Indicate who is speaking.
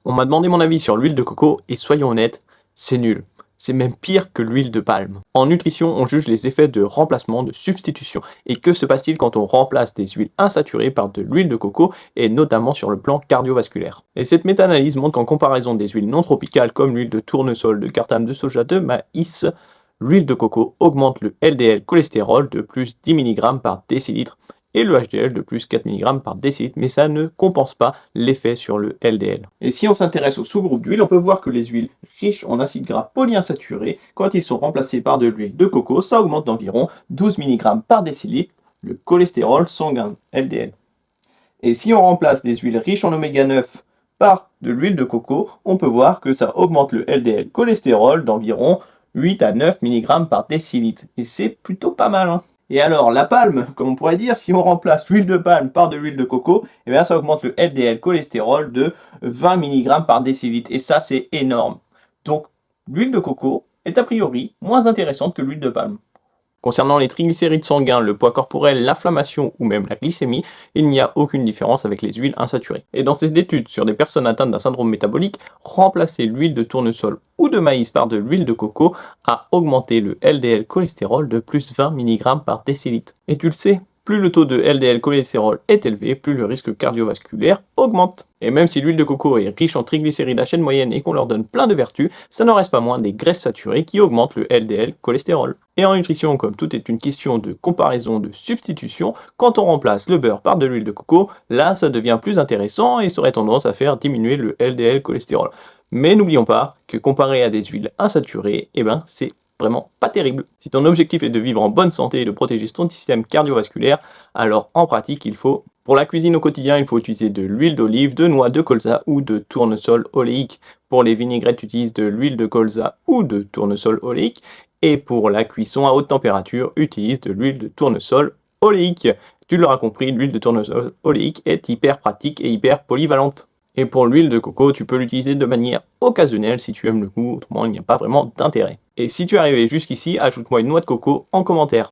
Speaker 1: On m'a demandé mon avis sur l'huile de coco et soyons honnêtes, c'est nul. C'est même pire que l'huile de palme. En nutrition, on juge les effets de remplacement, de substitution. Et que se passe-t-il quand on remplace des huiles insaturées par de l'huile de coco, et notamment sur le plan cardiovasculaire? Et cette méta-analyse montre qu'en comparaison des huiles non tropicales comme l'huile de tournesol, de cartame, de soja, de maïs, l'huile de coco augmente le LDL cholestérol de plus 10 mg par décilitre et le HDL de plus 4 mg par décilitre, mais ça ne compense pas l'effet sur le LDL. Et si on s'intéresse au sous-groupe d'huile, on peut voir que les huiles riches en acides gras polyinsaturés, quand ils sont remplacés par de l'huile de coco, ça augmente d'environ 12 mg par décilitre le cholestérol sanguin, LDL. Et si on remplace des huiles riches en oméga 9 par de l'huile de coco, on peut voir que ça augmente le LDL cholestérol d'environ 8 à 9 mg par décilitre. Et c'est plutôt pas mal, hein. Et alors, la palme, comme on pourrait dire, si on remplace l'huile de palme par de l'huile de coco, eh bien ça augmente le LDL cholestérol de 20 mg par décilitre. Et ça, c'est énorme. Donc, l'huile de coco est a priori moins intéressante que l'huile de palme. Concernant les triglycérides sanguins, le poids corporel, l'inflammation ou même la glycémie, il n'y a aucune différence avec les huiles insaturées. Et dans cette étude sur des personnes atteintes d'un syndrome métabolique, remplacer l'huile de tournesol ou de maïs par de l'huile de coco a augmenté le LDL cholestérol de plus 20 mg par décilitre. Et tu le sais, plus le taux de LDL cholestérol est élevé, plus le risque cardiovasculaire augmente. Et même si l'huile de coco est riche en triglycérides à chaîne moyenne et qu'on leur donne plein de vertus, ça n'en reste pas moins des graisses saturées qui augmentent le LDL cholestérol. Et en nutrition, comme tout est une question de comparaison, de substitution, quand on remplace le beurre par de l'huile de coco, là ça devient plus intéressant et ça aurait tendance à faire diminuer le LDL cholestérol. Mais n'oublions pas que comparé à des huiles insaturées, c'est vraiment pas terrible. Si ton objectif est de vivre en bonne santé et de protéger ton système cardiovasculaire, alors en pratique, pour la cuisine au quotidien, il faut utiliser de l'huile d'olive, de noix de colza ou de tournesol oléique. Pour les vinaigrettes, utilise de l'huile de colza ou de tournesol oléique. Et pour la cuisson à haute température, utilise de l'huile de tournesol oléique. Tu l'auras compris, l'huile de tournesol oléique est hyper pratique et hyper polyvalente. Et pour l'huile de coco, tu peux l'utiliser de manière occasionnelle si tu aimes le goût, autrement il n'y a pas vraiment d'intérêt. Et si tu es arrivé jusqu'ici, ajoute-moi une noix de coco en commentaire.